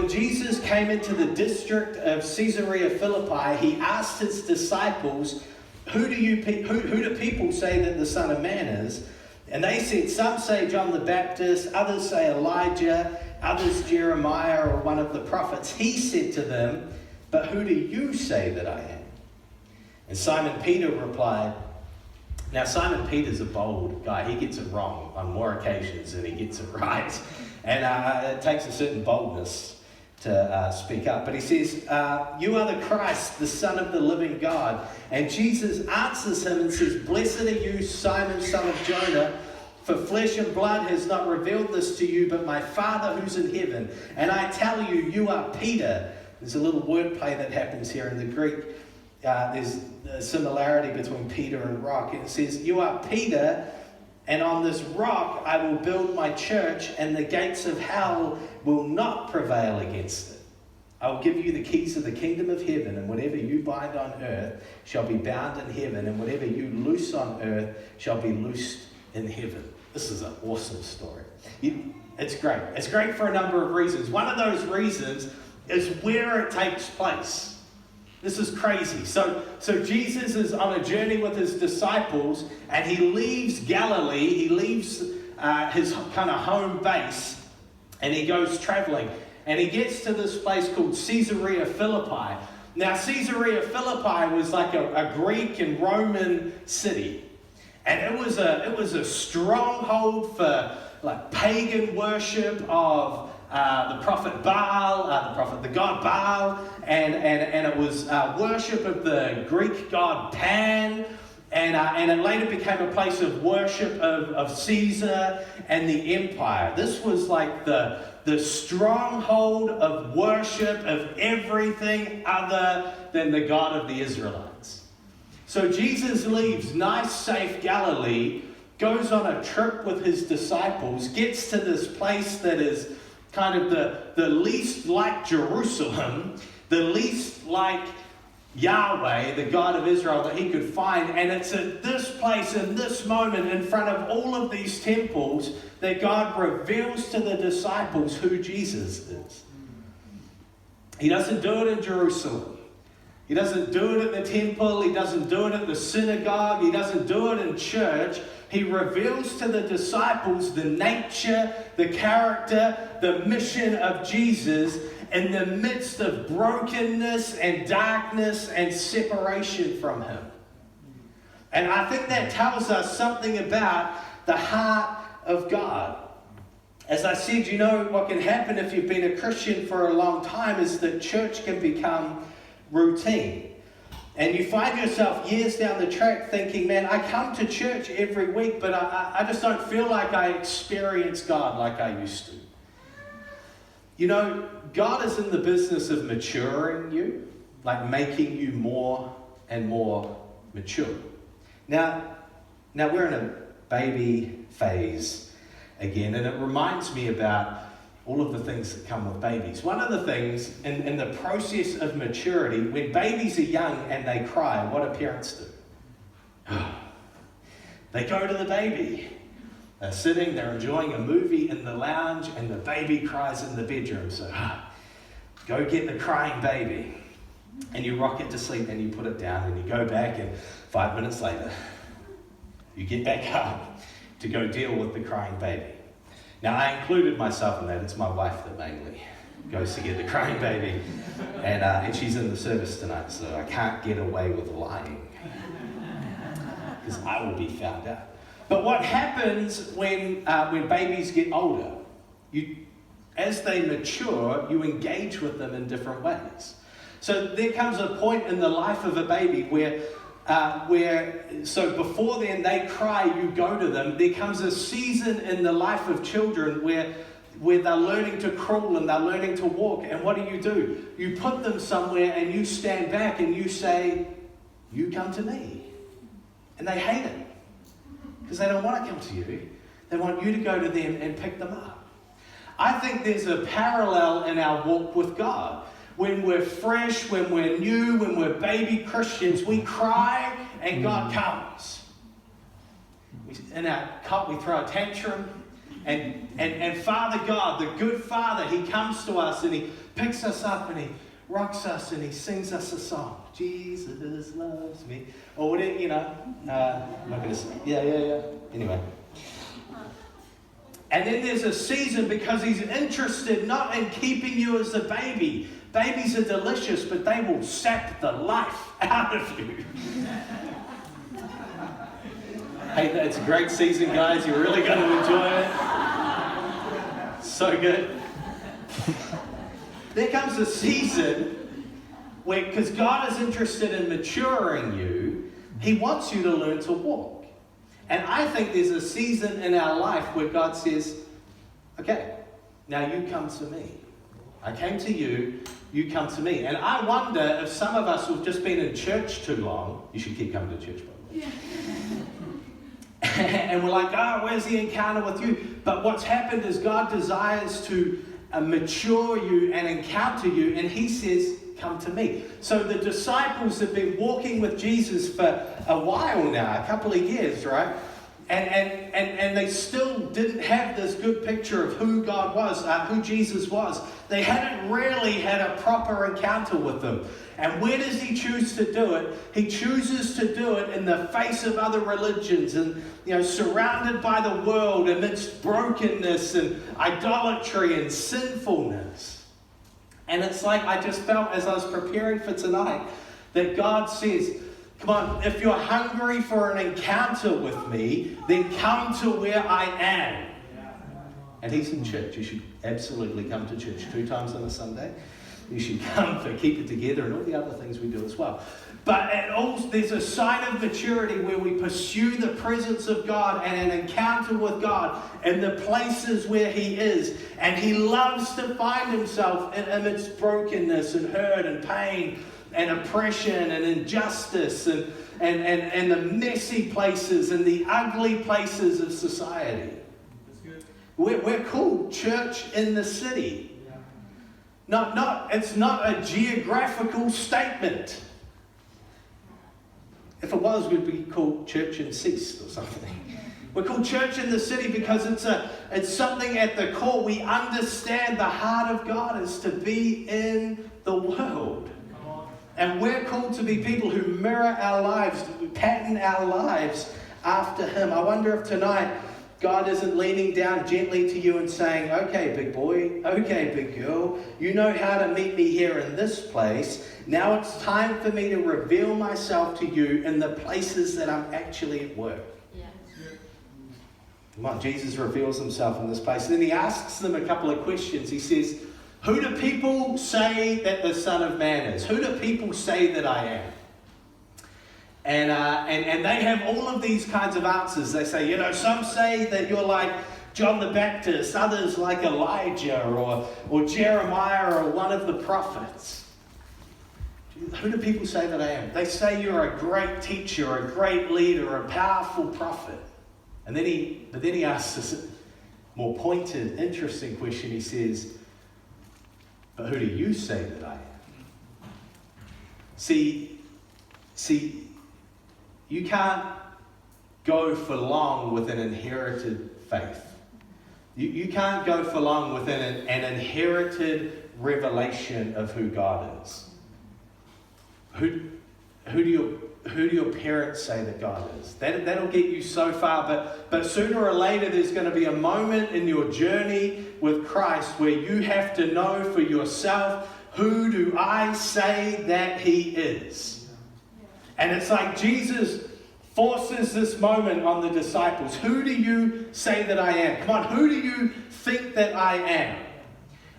when Jesus came into the district of Caesarea Philippi, he asked his disciples, who do people say that the Son of Man is? And they said, some say John the Baptist, others say Elijah, others Jeremiah or one of the prophets. He said to them, but who do you say that I am? And Simon Peter replied. Now Simon Peter's a bold guy. He gets it wrong on more occasions than he gets it right. And it takes a certain boldness to speak up. But he says, you are the Christ, the Son of the living God. And Jesus answers him and says, blessed are you, Simon, son of Jonah, for flesh and blood has not revealed this to you, but my Father who's in heaven. And I tell you, you are Peter. There's a little wordplay that happens here in the Greek. There's a similarity between Peter and rock. It says, you are Peter, and on this rock I will build my church, and the gates of hell will not prevail against it. I will give you the keys of the kingdom of heaven, and whatever you bind on earth shall be bound in heaven, and whatever you loose on earth shall be loosed in heaven. This is an awesome story. It's great. It's great for a number of reasons. One of those reasons is where it takes place. This is crazy. So Jesus is on a journey with his disciples, and he leaves Galilee. He leaves his kind of home base, and he goes traveling. And he gets to this place called Caesarea Philippi. Now, Caesarea Philippi was like a Greek and Roman city. And it was a stronghold for like pagan worship of the prophet Baal, the god Baal, and it was worship of the Greek god Pan, and it later became a place of worship of Caesar and the empire. This was like the stronghold of worship of everything other than the God of the Israelites. So Jesus leaves nice, safe Galilee, goes on a trip with his disciples, gets to this place that is kind of the least like Jerusalem, the least like Yahweh, the God of Israel, that he could find. And it's at this place, in this moment, in front of all of these temples, that God reveals to the disciples who Jesus is. He doesn't do it in Jerusalem. He doesn't do it at the temple. He doesn't do it at the synagogue. He doesn't do it in church. He reveals to the disciples the nature, the character, the mission of Jesus in the midst of brokenness and darkness and separation from him. And I think that tells us something about the heart of God. As I said, you know, what can happen if you've been a Christian for a long time is that church can become routine. And you find yourself years down the track thinking, man, I come to church every week, but I just don't feel like I experience God like I used to. You know, God is in the business of maturing you, like making you more and more mature. Now we're in a baby phase again, and it reminds me about all of the things that come with babies. One of the things in the process of maturity, when babies are young and they cry, what do parents do? They go to the baby. They're sitting, they're enjoying a movie in the lounge, and the baby cries in the bedroom. So, go get the crying baby. And you rock it to sleep, and you put it down, and you go back, and 5 minutes later, you get back up to go deal with the crying baby. Now, I included myself in that. It's my wife that mainly goes to get the crying baby. And she's in the service tonight, so I can't get away with lying. Because I will be found out. But what happens when babies get older? As they mature, you engage with them in different ways. So there comes a point in the life of a baby where before then they cry, you go to them. There comes a season in the life of children where they're learning to crawl and they're learning to walk. And what do? You put them somewhere and you stand back and you say, you come to me. And they hate it because they don't want to come to you. They want you to go to them and pick them up. I think there's a parallel in our walk with God. When we're fresh, when we're new, when we're baby Christians, we cry and God comes. In our cult, we throw a tantrum. And Father God, the good Father, He comes to us and He picks us up and He rocks us and He sings us a song. Jesus loves me. Or whatever, you know. I'm not going to sing. Yeah. Anyway. And then there's a season because He's interested not in keeping you as a baby. Babies are delicious, but they will sap the life out of you. Hey, it's a great season, guys. You're really going to enjoy it. So good. There comes a season where, because God is interested in maturing you, He wants you to learn to walk. And I think there's a season in our life where God says, okay, now you come to me. I came to you, you come to me. And I wonder if some of us who've just been in church too long, you should keep coming to church, by the way. And we're like, oh, where's the encounter with you? But what's happened is God desires to mature you and encounter you, and He says, come to me. So the disciples have been walking with Jesus for a while now, a couple of years, right? And they still didn't have this good picture of who God was, who Jesus was. They hadn't really had a proper encounter with Him. And where does He choose to do it? He chooses to do it in the face of other religions and, surrounded by the world amidst brokenness and idolatry and sinfulness. And it's like I just felt as I was preparing for tonight that God says, come on, if you're hungry for an encounter with me, then come to where I am. And He's in church. You should absolutely come to church 2 times on a Sunday. You should come for Keep It Together and all the other things we do as well. But there's a sign of maturity where we pursue the presence of God and an encounter with God in the places where He is. And He loves to find Himself amidst brokenness and hurt and pain and oppression and injustice and the messy places and the ugly places of society. We're called church in the city. It's not a geographical statement. If it was, we'd be called church in Cease or something. We're called church in the city because it's something at the core. We understand the heart of God is to be in the world. And we're called to be people who mirror our lives, pattern our lives after Him. I wonder if tonight God isn't leaning down gently to you and saying, okay, big boy, okay, big girl, you know how to meet me here in this place. Now it's time for me to reveal myself to you in the places that I'm actually at work. Yeah. Come on, Jesus reveals Himself in this place. And then He asks them a couple of questions. He says, who do people say that the Son of Man is? Who do people say that I am? And they have all of these kinds of answers. They say, some say that you're like John the Baptist, others like Elijah or Jeremiah or one of the prophets. Who do people say that I am? They say you're a great teacher, a great leader, a powerful prophet. But then he asks this more pointed, interesting question. He says, but who do you say that I am? See, you can't go for long with an inherited faith. You can't go for long with an inherited revelation of who God is. Who do your parents say that God is? That'll get you so far, but sooner or later there's going to be a moment in your journey with Christ where you have to know for yourself, who do I say that He is? And it's like Jesus forces this moment on the disciples. Who do you say that I am? Come on, who do you think that I am?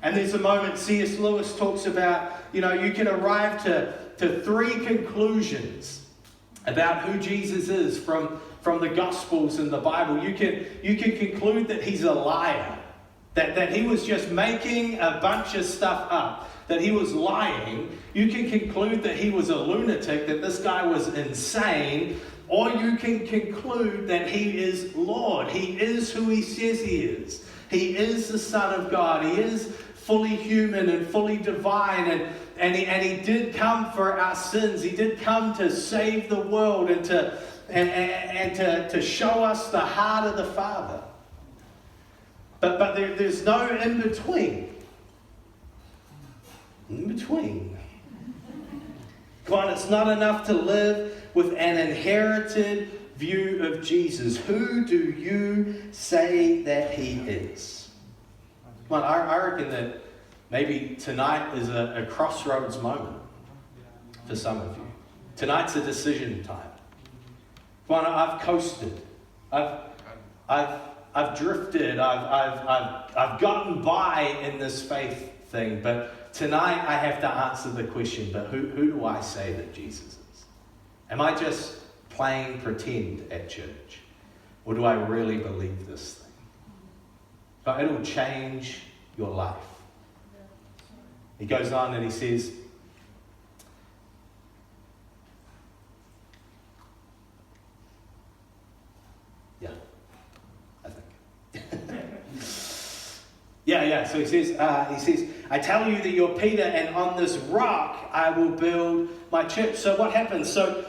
And there's a moment C.S. Lewis talks about, you can arrive to 3 conclusions about who Jesus is from the Gospels and the Bible. You can conclude that He's a liar, that He was just making a bunch of stuff up, that He was lying. You can conclude that He was a lunatic, that this guy was insane, or you can conclude that He is Lord. He is who He says He is. He is the Son of God. He is fully human and fully divine, and he did come for our sins. He did come to save the world and to show us the heart of the Father. But there's no in between. In between. Come on, it's not enough to live with an inherited view of Jesus. Who do you say that he is? Come on, I reckon that maybe tonight is a crossroads moment for some of you. Tonight's a decision time. Come on, I've coasted. I've drifted. I've gotten by in this faith thing, but tonight I have to answer the question, but who do I say that Jesus is? Am I just playing pretend at church? Or do I really believe this thing? But it'll change your life. He goes on and he says, So he says, I tell you that you're Peter, and on this rock I will build my church. So what happens? So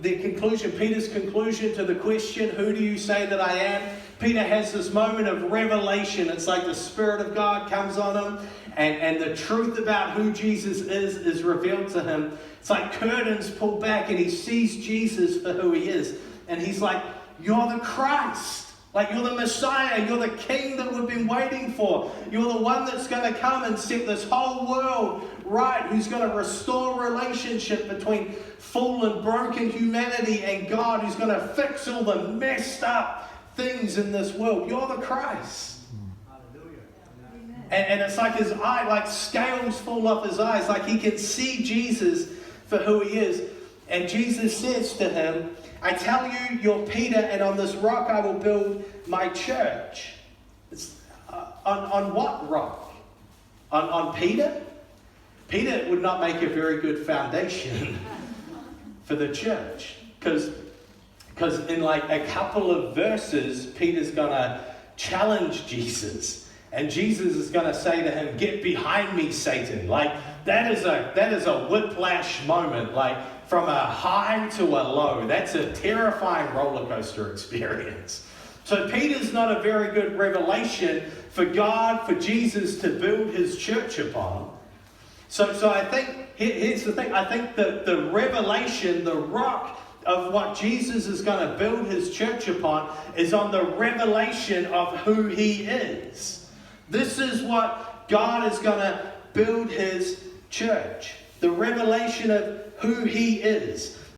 the conclusion, Peter's conclusion to the question, who do you say that I am? Peter has this moment of revelation. It's like the Spirit of God comes on him, and the truth about who Jesus is revealed to him. It's like curtains pull back, and he sees Jesus for who he is. And he's like, you're the Christ. Like, you're the Messiah, you're the King that we've been waiting for. You're the one that's going to come and set this whole world right, who's going to restore relationship between fallen, broken humanity and God, who's going to fix all the messed up things in this world. You're the Christ. Hallelujah. And it's like his eye, like scales fall off his eyes, like he can see Jesus for who he is. And Jesus says to him, I tell you, you're Peter, and on this rock I will build my church. On what rock? On Peter? Peter would not make a very good foundation for the church. Because in like a couple of verses, Peter's going to challenge Jesus. And Jesus is going to say to him, get behind me, Satan. Like, that is a whiplash moment. Like, from a high to a low. That's a terrifying roller coaster experience. So Peter's not a very good revelation for God, for Jesus to build his church upon. So I think, here's the thing, I think that the revelation, the rock of what Jesus is going to build his church upon is on the revelation of who he is. This is what God is going to build his church. The revelation of who he is.